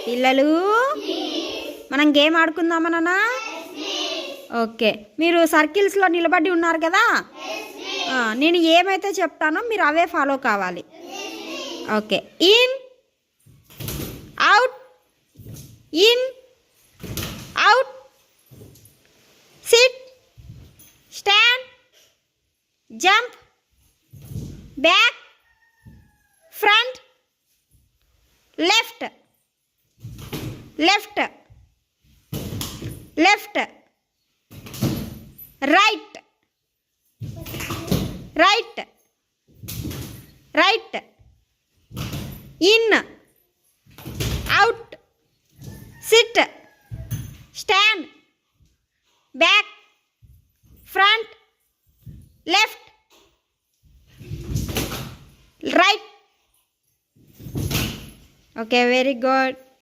పిల్లలు మనం game ఆడుకుందామన్నా? Okay, మీరు సర్కిల్స్లో నిలబడి ఉన్నారు కదా, నేను ఏమైతే చెప్తానో మీరు అవే ఫాలో కావాలి. Okay, in out, in out, SIT, stand, jump, back, front, left, left, left, right, right, right, in out, SIT, stand, back, front, left, right. Okay, very good.